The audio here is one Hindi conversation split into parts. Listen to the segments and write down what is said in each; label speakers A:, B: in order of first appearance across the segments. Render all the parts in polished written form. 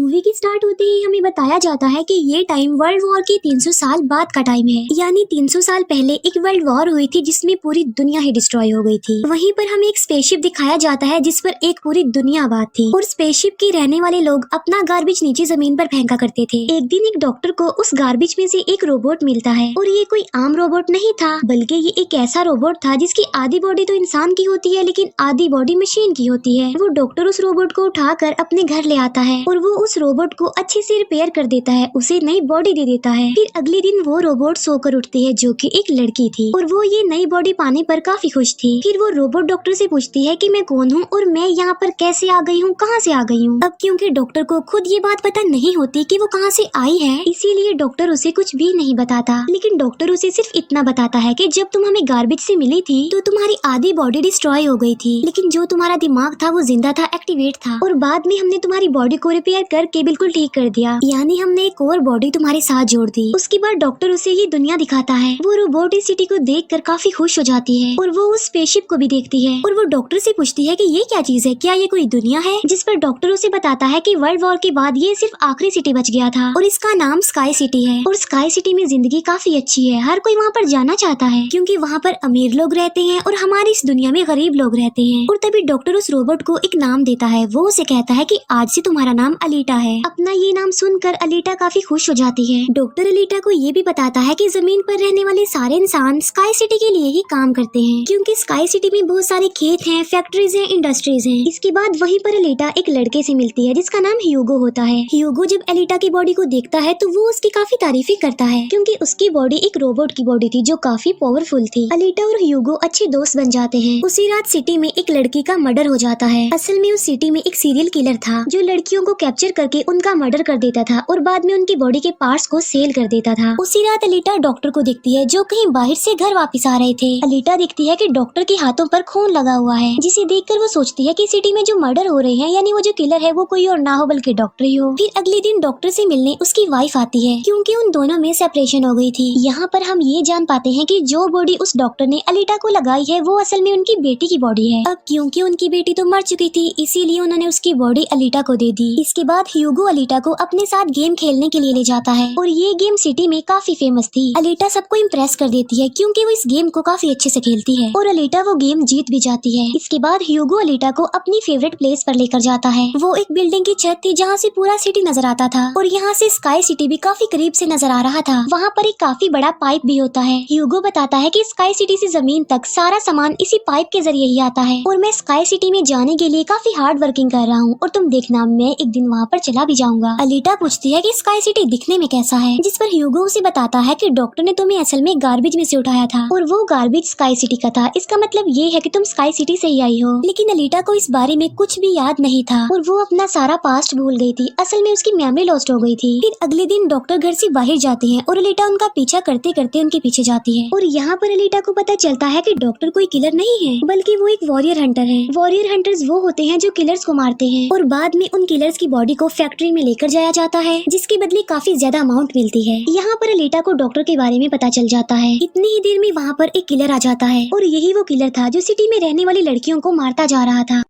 A: मूवी की स्टार्ट होते ही हमें बताया जाता है कि ये टाइम वर्ल्ड वॉर के 300 साल बाद का टाइम है। यानी 300 साल पहले एक वर्ल्ड वॉर हुई थी जिसमें पूरी दुनिया ही डिस्ट्रॉय हो गई थी। वहीं पर हमें एक स्पेसशिप दिखाया जाता है जिस पर एक पूरी दुनिया आबाद थी और स्पेसशिप के रहने वाले लोग अपना गार्बेज नीचे जमीन पर फेंका करते थे। एक दिन एक डॉक्टर को उस गार्बेज में से एक रोबोट मिलता है और ये कोई आम रोबोट नहीं था, बल्कि ये एक ऐसा रोबोट था जिसकी आधी बॉडी तो इंसान की होती है लेकिन आधी बॉडी मशीन की होती है। वो डॉक्टर उस रोबोट को उठाकर अपने घर ले आता है और वो उस रोबोट को अच्छे से रिपेयर कर देता है, उसे नई बॉडी दे देता है। फिर अगले दिन वो रोबोट सोकर उठती है जो कि एक लड़की थी और वो ये नई बॉडी पाने पर काफी खुश थी। फिर वो रोबोट डॉक्टर से पूछती है कि मैं कौन हूँ और मैं यहाँ पर कैसे आ गई हूँ, कहाँ से आ गई हूँ। अब क्योंकि डॉक्टर को खुद ये बात पता नहीं होती कि वो कहाँ से आई है, इसीलिए डॉक्टर उसे कुछ भी नहीं बताता। लेकिन डॉक्टर उसे सिर्फ इतना बताता है कि जब तुम हमें गार्बेज से मिली थी तो तुम्हारी आधी बॉडी डिस्ट्रॉय हो गई थी, लेकिन जो तुम्हारा दिमाग था वो जिंदा था, एक्टिवेट था, और बाद में हमने तुम्हारी बॉडी को रिपेयर करके बिल्कुल ठीक कर दिया। यानी हमने एक और बॉडी तुम्हारे साथ जोड़ दी। उसके बाद डॉक्टर उसे ये दुनिया दिखाता है। वो रोबोट इस सिटी को देखकर काफी खुश हो जाती है और वो उस स्पेसशिप को भी देखती है और वो डॉक्टर से पूछती है कि ये क्या चीज है, क्या ये कोई दुनिया है। जिस पर डॉक्टर उसे बताता है कि वर्ल्ड वॉर के बाद ये सिर्फ आखिरी सिटी बच गया था और इसका नाम स्काई सिटी है और स्काई सिटी में जिंदगी काफी अच्छी है, हर कोई वहाँ पर जाना चाहता है क्योंकि वहाँ पर अमीर लोग रहते हैं और हमारी इस दुनिया में गरीब लोग रहते हैं। और तभी डॉक्टर उस रोबोट को एक नाम देता है। वो उसे कहता है कि आज से तुम्हारा नाम अलीटा है। अपना ये नाम सुनकर अलीटा काफी खुश हो जाती है। डॉक्टर अलीटा को ये भी बताता है कि जमीन पर रहने वाले सारे इंसान स्काई सिटी के लिए ही काम करते हैं क्योंकि स्काई सिटी में बहुत सारे खेत हैं, फैक्ट्रीज हैं, इंडस्ट्रीज हैं। इसके बाद वहीं पर अलीटा एक लड़के से मिलती है जिसका नाम ह्यूगो होता है। ह्यूगो जब अलीटा की बॉडी को देखता है तो वो उसकी काफी तारीफी करता है क्योंकि उसकी बॉडी एक रोबोट की बॉडी थी जो काफी पावरफुल थी। अलीटा और ह्यूगो अच्छे दोस्त बन जाते हैं। उसी रात सिटी में एक लड़की का मर्डर हो जाता है। असल में उस सिटी में एक सीरियल किलर था जो लड़कियों को कैप्चर करके उनका मर्डर कर देता था और बाद में उनकी बॉडी के पार्ट्स को सेल कर देता था। उसी रात अलीटा डॉक्टर को देखती है जो कहीं बाहर से घर वापस आ रहे थे। अलीटा देखती है कि डॉक्टर के हाथों पर खून लगा हुआ है, जिसे देखकर वो सोचती है कि सिटी में जो मर्डर हो रहे हैं यानी वो जो किलर है वो कोई और ना हो बल्कि डॉक्टर ही हो। फिर अगले दिन डॉक्टर से मिलने उसकी वाइफ आती है क्योंकि उन दोनों में सेपरेशन हो गई थी। यहाँ पर हम ये जान पाते हैं कि जो बॉडी उस डॉक्टर ने अलीटा को लगाई है वो असल में उनकी बेटी की बॉडी है। अब क्योंकि उनकी बेटी तो मर चुकी थी इसीलिए उन्होंने उसकी बॉडी अलीटा को दे दी। इसके बाद ह्यूगो अलीटा को अपने साथ गेम खेलने के लिए ले जाता है और ये गेम सिटी में काफी फेमस थी। अलीटा सबको इम्प्रेस कर देती है क्योंकि वो इस गेम को काफी अच्छे से खेलती है और अलीटा वो गेम जीत भी जाती है। इसके बाद ह्यूगो अलीटा को अपनी फेवरेट प्लेस पर लेकर जाता है। वो एक बिल्डिंग की छत थी जहाँ से पूरा सिटी नजर आता था और यहाँ से स्काई सिटी भी काफी करीब से नजर आ रहा था। वहाँ पर एक काफी बड़ा पाइप भी होता है। ह्यूगो बताता है कि स्काई सिटी से जमीन तक सारा सामान इसी पाइप के जरिए ही आता है और मैं स्काई सिटी में जाने के लिए काफी हार्ड वर्किंग कर रहा हूँ और तुम देखना मैं एक दिन वहाँ पर चला भी जाऊंगा। अलीटा पूछती है कि स्काई सिटी दिखने में कैसा है, जिस पर ह्यूगो उसे बताता है कि डॉक्टर ने तुम्हें असल में गार्बेज में से उठाया था और वो गार्बेज स्काई सिटी का था। इसका मतलब ये है कि तुम स्काई सिटी से ही आई हो। लेकिन अलीटा को इस बारे में कुछ भी याद नहीं था और वो अपना सारा पास्ट भूल गई थी। असल में उसकी मेमोरी लॉस्ट हो गई थी। फिर अगले दिन डॉक्टर घर से बाहर जाते हैं और अलीटा उनका पीछा करते करते उनके पीछे जाती है और यहाँ पर अलीटा को पता चलता है कि डॉक्टर कोई किलर नहीं है बल्कि वो एक वॉरियर हंटर है। वॉरियर हंटर्स वो होते हैं जो किलर्स को मारते हैं और बाद में उन किलर्स की बॉडी को फैक्ट्री में लेकर जाया जाता है जिसके बदले काफी ज्यादा अमाउंट मिलती है। यहाँ पर अलीटा को डॉक्टर के बारे में पता चल जाता है। इतनी ही देर में वहाँ पर एक किलर आ जाता है और यही वो किलर था जो सिटी में रहने वाली लड़कियों को मारता जा रहा था।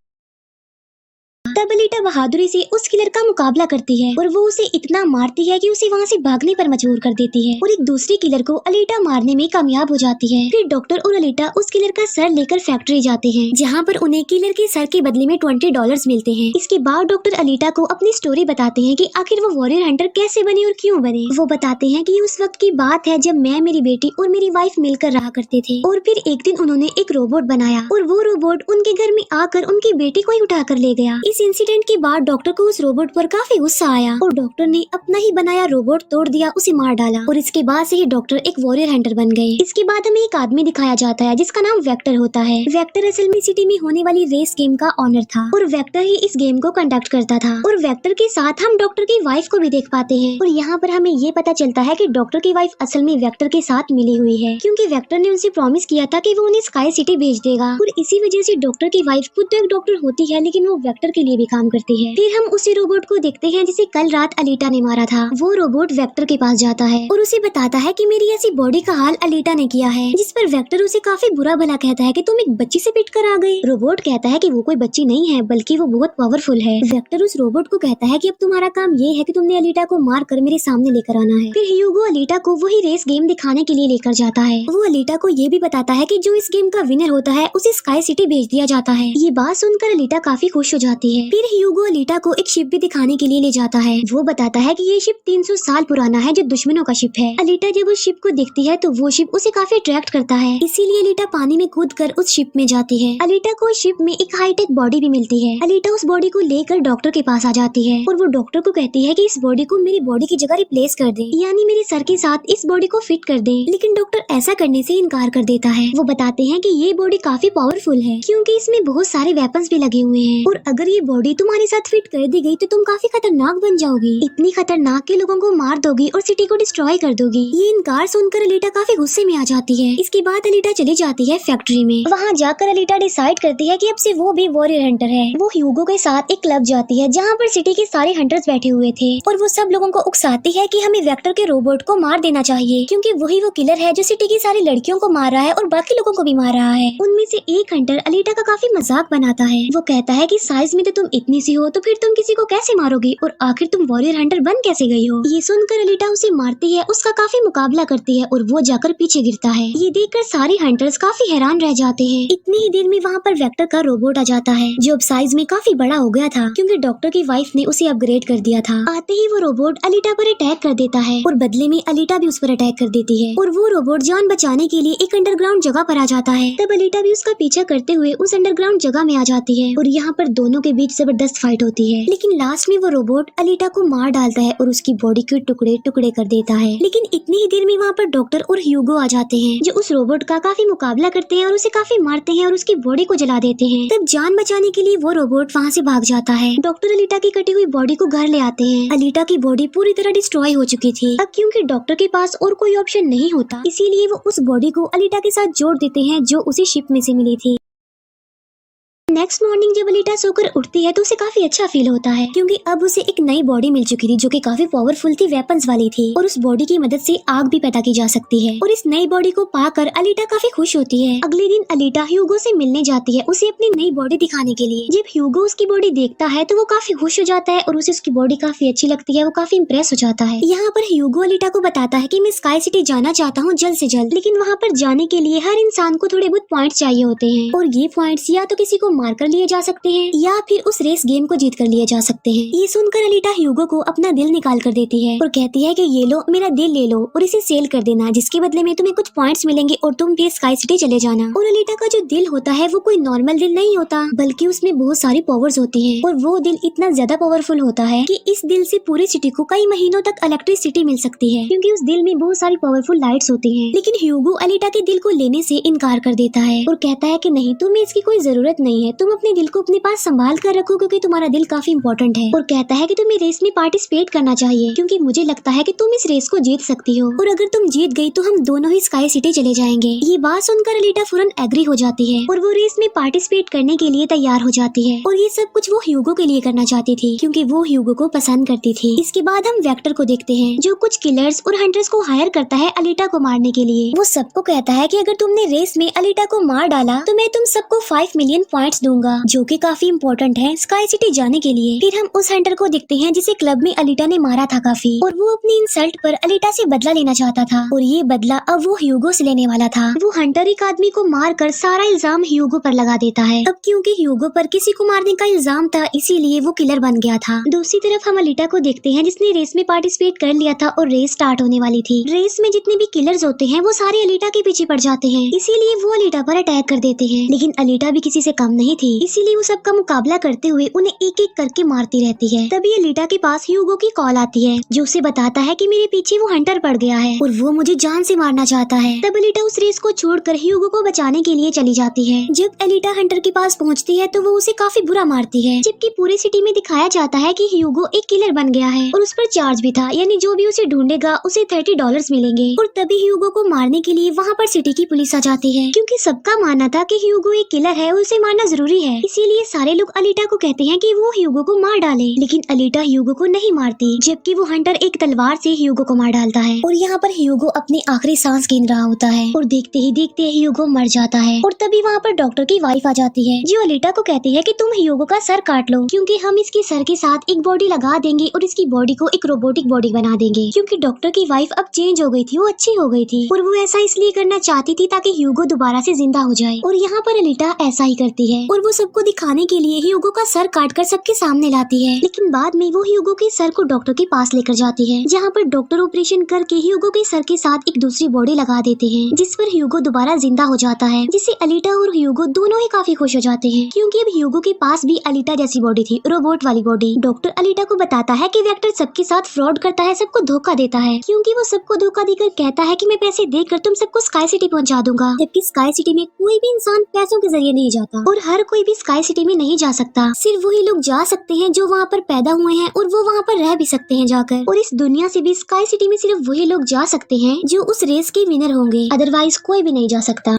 A: तब अलीटा बहादुरी से उस किलर का मुकाबला करती है और वो उसे इतना मारती है कि उसे वहाँ से भागने पर मजबूर कर देती है और एक दूसरे किलर को अलीटा मारने में कामयाब हो जाती है। फिर डॉक्टर और अलीटा उस किलर का सर लेकर फैक्ट्री जाते हैं जहाँ पर उन्हें किलर के सर के बदले में $20 मिलते हैं। इसके बाद डॉक्टर अलीटा को अपनी स्टोरी बताते हैं कि आखिर वो वॉरियर हंटर कैसे बने और क्यों बने। वो बताते हैं कि उस वक्त की बात है जब मैं, मेरी बेटी और मेरी वाइफ मिलकर रहा करते थे और फिर एक दिन उन्होंने एक रोबोट बनाया और वो रोबोट उनके घर में आकर उनकी बेटी को ही उठा कर ले गया। इस इंसिडेंट के बाद डॉक्टर को उस रोबोट पर काफी गुस्सा आया और डॉक्टर ने अपना ही बनाया रोबोट तोड़ दिया, उसे मार डाला और इसके बाद से ही डॉक्टर एक वॉरियर हंटर बन गए। इसके बाद हमें एक आदमी दिखाया जाता है जिसका नाम वेक्टर होता है। वेक्टर असल में सिटी में होने वाली रेस गेम का ऑनर था और वेक्टर ही इस गेम को कंडक्ट करता था और वेक्टर के साथ हम डॉक्टर की वाइफ को भी देख पाते हैं और यहाँ पर हमें ये पता चलता है कि डॉक्टर की वाइफ असल में वेक्टर के साथ मिली हुई है क्योंकि वेक्टर ने उनसे प्रॉमिस किया था कि वो उन्हें स्काई सिटी भेज देगा और इसी वजह से डॉक्टर की वाइफ खुद तो एक डॉक्टर होती है लेकिन वो वेक्टर के लिए भी काम करती है। फिर हम उसी रोबोट को देखते हैं जिसे कल रात अलीटा ने मारा था। वो रोबोट वेक्टर के पास जाता है और उसे बताता है कि मेरी ऐसी बॉडी का हाल अलीटा ने किया है, जिस पर वेक्टर उसे काफी बुरा भला कहता है कि तुम एक बच्ची से पिट कर आ गए। रोबोट कहता है कि वो कोई बच्ची नहीं है बल्कि वो बहुत पावरफुल है। वेक्टर उस रोबोट को कहता है कि अब तुम्हारा काम ये है कि तुमने अलीटा को मार कर मेरे सामने लेकर आना है। फिर ह्यूगो अलीटा को वही रेस गेम दिखाने के लिए लेकर जाता है। वो अलीटा को ये भी बताता है कि जो इस गेम का विनर होता है उसे स्काई सिटी भेज दिया जाता है। ये बात सुनकर अलीटा काफी खुश हो जाती है। फिर ह्यूगो अलीटा को एक शिप भी दिखाने के लिए ले जाता है। वो बताता है कि ये शिप 300 साल पुराना है जो दुश्मनों का शिप है। अलीटा जब उस शिप को देखती है तो वो शिप उसे काफी अट्रैक्ट करता है, इसीलिए अलीटा पानी में कूद कर उस शिप में जाती है। अलीटा को शिप में एक हाईटेक बॉडी भी मिलती है। अलीटा उस बॉडी को लेकर डॉक्टर के पास आ जाती है और वो डॉक्टर को कहती है कि इस बॉडी को मेरी बॉडी की जगह रिप्लेस कर दे, यानी मेरे सर के साथ इस बॉडी को फिट कर दे। लेकिन डॉक्टर ऐसा करने से इनकार कर देता है। वो बताते हैं कि ये बॉडी काफी पावरफुल है क्योंकि इसमें बहुत सारे वेपन्स भी लगे हुए हैं और अगर ये बॉडी तुम्हारे साथ फिट कर दी गई तो तुम काफी खतरनाक बन जाओगी। इतनी खतरनाक के लोगों को मार दोगी और सिटी को डिस्ट्रॉय कर दोगी। ये इनकार सुनकर अलीटा काफी गुस्से में आ जाती है। इसके बाद अलीटा चली जाती है फैक्ट्री में। वहाँ जाकर अलीटा डिसाइड करती है कि अब से वो भी वॉरियर हंटर है। वो ह्यूगो के साथ एक क्लब जाती है जहाँ पर सिटी के सारे हंटर्स बैठे हुए थे और वो सब लोगों को उकसाती है कि हमें वेक्टर के रोबोट को मार देना चाहिए क्योंकि वही वो किलर है जो सिटी की सारी लड़कियों को मार रहा है और बाकी लोगों को भी मार रहा है। उनमें से एक हंटर अलीटा का काफी मजाक बनाता है। वो कहता है कि साइज में तो तुम इतनी सी हो तो फिर तुम किसी को कैसे मारोगी और आखिर तुम वॉरियर हंटर बन कैसे गई हो। ये सुनकर अलीटा उसे मारती है, उसका काफी मुकाबला करती है और वो जाकर पीछे गिरता है। ये देखकर सारे हंटर्स काफी हैरान रह जाते हैं। इतनी ही देर में वहाँ पर वेक्टर का रोबोट आ जाता है जो अब साइज में काफी बड़ा हो गया था क्योंकि डॉक्टर की वाइफ ने उसे अपग्रेड कर दिया था। आते ही वो रोबोट अलीटा पर अटैक कर देता है और बदले में अलीटा भी उस पर अटैक कर देती है और वो रोबोट जान बचाने के लिए एक अंडरग्राउंड जगह पर आ जाता है। तब अलीटा भी उसका पीछा करते हुए उस अंडरग्राउंड जगह में आ जाती है और यहाँ पर दोनों के बीच जबरदस्त फाइट होती है। लेकिन लास्ट में वो रोबोट अलीटा को मार डालता है और उसकी बॉडी के टुकड़े टुकड़े कर देता है। लेकिन इतनी ही देर में वहाँ पर डॉक्टर और ह्यूगो आ जाते हैं जो उस रोबोट का काफी मुकाबला करते हैं और उसे काफी मारते हैं और उसकी बॉडी को जला देते हैं। तब जान बचाने के लिए वो रोबोट वहाँ से भाग जाता है। डॉक्टर अलीटा की कटी हुई बॉडी को घर ले आते हैं। अलीटा की बॉडी पूरी तरह डिस्ट्रॉय हो चुकी थी। अब क्योंकि डॉक्टर के पास और कोई ऑप्शन नहीं होता इसीलिए वो उस बॉडी को अलीटा के साथ जोड़ देते हैं जो उसी शिप में से मिली थी। नेक्स्ट मॉर्निंग जब अलीटा सोकर उठती है तो उसे काफी अच्छा फील होता है क्योंकि अब उसे एक नई बॉडी मिल चुकी थी जो कि काफी पावरफुल थी, वेपन्स वाली थी और उस बॉडी की मदद से आग भी पैदा की जा सकती है और इस नई बॉडी को पाकर अलीटा काफी खुश होती है। अगले दिन अलीटा ह्यूगो से मिलने जाती है उसे अपनी नई बॉडी दिखाने के लिए। जब ह्यूगो उसकी बॉडी देखता है तो वो काफी खुश हो जाता है और उसे उसकी बॉडी काफी अच्छी लगती है। वो काफी इम्प्रेस हो जाता है। यहाँ पर ह्यूगो अलीटा को बताता है कि मैं स्काई सिटी जाना चाहता हूँ जल्द से जल्द, लेकिन वहाँ पर जाने के लिए हर इंसान को थोड़े बहुत पॉइंट्स चाहिए होते हैं और ये पॉइंट्स या तो किसी को मार कर लिए जा सकते हैं या फिर उस रेस गेम को जीत कर लिए जा सकते हैं। ये सुनकर अलीटा ह्यूगो को अपना दिल निकाल कर देती है और कहती है कि ये लो मेरा दिल ले लो और इसे सेल कर देना, जिसके बदले में तुम्हें कुछ पॉइंट्स मिलेंगे और तुम फिर स्काई सिटी चले जाना। और अलीटा का जो दिल होता है वो कोई नॉर्मल दिल नहीं होता बल्कि उसमें बहुत सारी पावर्स होती है और वो दिल इतना ज्यादा पावरफुल होता है कि इस दिल से पूरी सिटी को कई महीनों तक इलेक्ट्रिसिटी मिल सकती है क्योंकि उस दिल में बहुत सारी पावरफुल लाइट्स होती है। लेकिन ह्यूगो अलीटा के दिल को लेने से इनकार कर देता है और कहता है कि नहीं, तुम्हें इसकी कोई जरूरत नहीं है, तुम अपने दिल को अपने पास संभाल कर रखो क्योंकि तुम्हारा दिल काफी इम्पोर्टेंट है। और कहता है कि तुम्हें रेस में पार्टिसिपेट करना चाहिए क्योंकि मुझे लगता है कि तुम इस रेस को जीत सकती हो और अगर तुम जीत गई तो हम दोनों ही स्काई सिटी चले जाएंगे। ये बात सुनकर अलीटा फौरन एग्री हो जाती है और वो रेस में पार्टिसिपेट करने के लिए तैयार हो जाती है और ये सब कुछ वो ह्यूगो के लिए करना चाहती थी क्योंकि वो ह्यूगो को पसंद करती थी। इसके बाद हम वेक्टर को देखते हैं जो कुछ किलर्स और हंटर्स को हायर करता है अलीटा को मारने के लिए। वो सबको कहता है कि अगर तुमने रेस में अलीटा को मार डाला तो मैं तुम सबको 5 मिलियन पॉइंट्स दूंगा जो कि काफी इम्पोर्टेंट है स्काई सिटी जाने के लिए। फिर हम उस हंटर को देखते हैं जिसे क्लब में अलीटा ने मारा था काफी और वो अपनी इंसल्ट पर अलीटा से बदला लेना चाहता था और ये बदला अब वो ह्यूगो से लेने वाला था। वो हंटर एक आदमी को मार कर सारा इल्जाम ह्यूगो पर लगा देता है। अब क्योंकि ह्यूगो पर किसी को मारने का इल्जाम था इसीलिए वो किलर बन गया था। दूसरी तरफ हम अलीटा को देखते हैं जिसने रेस में पार्टिसिपेट कर लिया था और रेस स्टार्ट होने वाली थी। रेस में जितने भी किलर्स होते हैं वो सारे अलीटा के पीछे पड़ जाते हैं इसीलिए वो अलीटा पर अटैक कर देते हैं। लेकिन अलीटा भी किसी से कम नहीं थी इसीलिए वो सबका मुकाबला करते हुए उन्हें एक एक करके मारती रहती है। तभी अलीटा के पास ह्यूगो की कॉल आती है जो उसे बताता है कि मेरे पीछे वो हंटर पड़ गया है और वो मुझे जान से मारना चाहता है। तब अलीटा उस रेस को छोड़कर ह्यूगो को बचाने के लिए चली जाती है। जब अलीटा हंटर के पास पहुंचती है तो वो उसे काफी बुरा मारती है जबकि पूरी सिटी में दिखाया जाता है कि ह्यूगो एक किलर बन गया है और उस पर चार्ज भी था, यानी जो भी उसे ढूंढेगा उसे $30 मिलेंगे। और तभी ह्यूगो को मारने के लिए वहाँ पर सिटी की पुलिस आ जाती है क्योंकि सबका मानना था कि ह्यूगो एक किलर है और उसे मारना जरूरी है। इसीलिए सारे लोग अलीटा को कहते हैं कि वो ह्यूगो को मार डाले, लेकिन अलीटा ह्यूगो को नहीं मारती, जबकि वो हंटर एक तलवार से ह्यूगो को मार डालता है। और यहाँ पर ह्यूगो अपनी आखिरी सांस गिन रहा होता है और देखते ही देखते ह्यूगो मर जाता है। और तभी वहाँ पर डॉक्टर की वाइफ आ जाती है, जो अलीटा को कहती है कि तुम ह्यूगो का सर काट लो, क्योंकि हम इसके सर के साथ एक बॉडी लगा देंगे और इसकी बॉडी को एक रोबोटिक बॉडी बना देंगे। क्योंकि डॉक्टर की वाइफ अब चेंज हो गई थी, वो अच्छी हो गई थी और वो ऐसा इसलिए करना चाहती थी ताकि ह्यूगो दोबारा से जिंदा हो जाए। और यहाँ पर अलीटा ऐसा ही करती है और वो सबको दिखाने के लिए ह्यूगो का सर काट कर सबके सामने लाती है। लेकिन बाद में वो ह्यूगो के सर को डॉक्टर के पास लेकर जाती है, जहाँ पर डॉक्टर ऑपरेशन करके ह्यूगो के सर के साथ एक दूसरी बॉडी लगा देते हैं, जिस पर ह्यूगो दोबारा जिंदा हो जाता है, जिससे अलीटा और ह्यूगो दोनों ही काफी खुश हो जाते हैं, क्योंकि अब ह्यूगो के पास भी अलीटा जैसी बॉडी थी, रोबोट वाली बॉडी। डॉक्टर अलीटा को बताता है कि वेक्टर सबके साथ फ्रॉड करता है, सबको धोखा देता है, क्योंकि वो सबको धोखा देकर कहता है कि मैं पैसे देकर तुम सबको स्काई सिटी पहुंचा दूंगा, जबकि स्काई सिटी में कोई भी इंसान पैसों के जरिए नहीं जाता और हर कोई भी स्काई सिटी में नहीं जा सकता। सिर्फ वही लोग जा सकते हैं जो वहाँ पर पैदा हुए हैं और वो वहाँ पर रह भी सकते हैं जाकर। और इस दुनिया से भी स्काई सिटी में सिर्फ वही लोग जा सकते हैं जो उस रेस के विनर होंगे, अदरवाइज कोई भी नहीं जा सकता।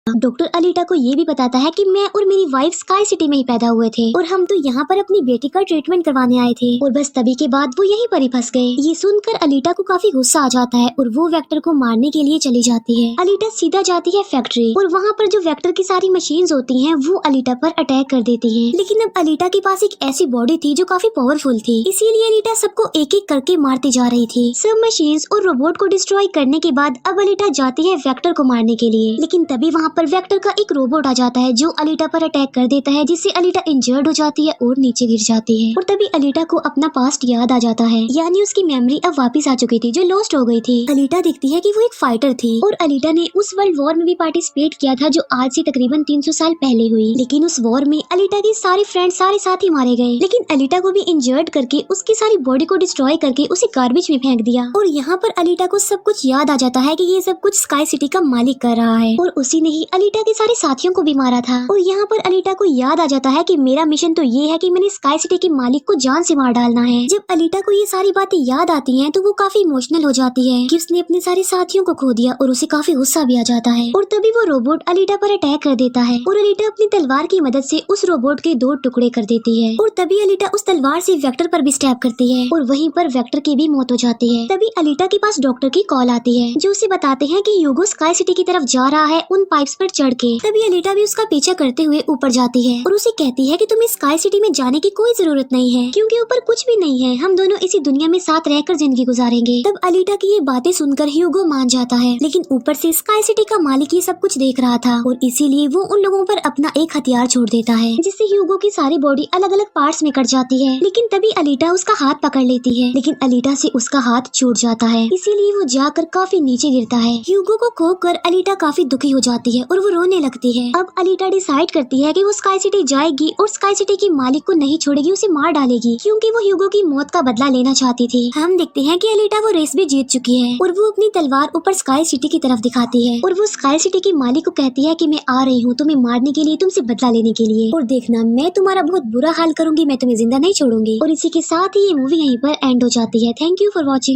A: डॉक्टर अलीटा को ये भी बताता है कि मैं और मेरी वाइफ स्काई सिटी में ही पैदा हुए थे और हम तो यहाँ पर अपनी बेटी का ट्रीटमेंट करवाने आए थे, और बस तभी के बाद वो यहीं पर ही फंस गए। ये सुनकर अलीटा को काफी गुस्सा आ जाता है और वो वेक्टर को मारने के लिए चली जाती है। अलीटा सीधा जाती है फैक्ट्री और वहाँ पर जो वेक्टर की सारी मशीन्स होती हैं वो अलीटा पर अटैक कर देती हैं। लेकिन अब अलीटा के पास एक ऐसी बॉडी थी जो काफी पावरफुल थी, इसीलिए अलीटा सबको एक एक करके मारती जा रही थी। सब मशीन्स और रोबोट को डिस्ट्रॉय करने के बाद अब अलीटा जाती है वेक्टर को मारने के लिए, लेकिन तभी वहाँ पर वेक्टर का एक रोबोट आ जाता है जो अलीटा पर अटैक कर देता है, जिससे अलीटा इंजर्ड हो जाती है और नीचे गिर जाती है। और तभी अलीटा को अपना पास्ट याद आ जाता है, यानी उसकी मेमोरी अब वापस आ चुकी थी जो लॉस्ट हो गई थी। अलीटा देखती है कि वो एक फाइटर थी और अलीटा ने उस वर्ल्ड वॉर में भी पार्टिसिपेट किया था जो आज से तकरीबन 300 साल पहले हुई। लेकिन उस वॉर में अलीटा के सारे फ्रेंड सारे साथी मारे गए, लेकिन अलीटा को भी इंजर्ड करके उसकी सारी बॉडी को डिस्ट्रॉय करके उसे गार्बेज में फेंक दिया। और यहाँ पर अलीटा को सब कुछ याद आ जाता है कि ये सब कुछ स्काई सिटी का मालिक कर रहा है और उसी ने ही अलीटा के सारे साथियों को भी मारा था। और यहाँ पर अलीटा को याद आ जाता है कि मेरा मिशन तो ये है कि मैंने स्काई सिटी के मालिक को जान से मार डालना है। जब अलीटा को ये सारी बातें याद आती हैं तो वो काफी इमोशनल हो जाती है कि उसने अपने सारे साथियों को खो दिया और उसे काफी गुस्सा भी आ जाता है। और तभी वो रोबोट अलीटा पर अटैक कर देता है और अलीटा अपनी तलवार की मदद से उस रोबोट के 2 टुकड़े कर देती है। और तभी अलीटा उस तलवार से वेक्टर पर भी स्टैब करती है और वहीं पर वेक्टर की भी मौत हो जाती है। तभी अलीटा के पास डॉक्टर की कॉल आती है जो उसे बताते हैं कि ह्यूगो स्काई सिटी की तरफ जा रहा है उन पाइप्स पर चढ़ के। तभी अलीटा भी उसका पीछा करते हुए ऊपर जाती है और उसे कहती है कि तुम्हें स्काई सिटी में जाने की कोई जरूरत नहीं है, क्योंकि ऊपर कुछ भी नहीं है, हम दोनों इसी दुनिया में साथ रहकर जिंदगी गुजारेंगे। तब अलीटा की ये बातें सुनकर ह्यूगो मान जाता है, लेकिन ऊपर से स्काई सिटी का मालिक ये सब कुछ देख रहा था और इसीलिए वो उन लोगों पर अपना एक हथियार छोड़ देता है, जिससे ह्यूगो की सारी बॉडी अलग अलग पार्ट्स में कट जाती है। लेकिन तभी अलीटा उसका हाथ पकड़ लेती है, लेकिन अलीटा से उसका हाथ छूट जाता है, इसीलिए वो जाकर काफी नीचे गिरता है। ह्यूगो को खोकर अलीटा काफी दुखी हो जाती है और वो रोने लगती है। अब अलीटा डिसाइड करती है कि वो स्काई सिटी जाएगी और स्काई सिटी के मालिक को नहीं छोड़ेगी, उसे मार डालेगी, क्योंकि वो ह्यूगो की मौत का बदला लेना चाहती थी। हम देखते हैं कि अलीटा वो रेस भी जीत चुकी है और वो अपनी तलवार ऊपर स्काई सिटी की तरफ दिखाती है और वो स्काई सिटी के मालिक को कहती है कि मैं आ रही हूँ तुम्हें मारने के लिए, तुमसे बदला लेने के लिए, और देखना मैं तुम्हारा बहुत बुरा हाल करूंगी, मैं तुम्हें जिंदा नहीं छोड़ूंगी। और इसी के साथ ही ये मूवी यहीं पर एंड हो जाती है। Thank you for watching.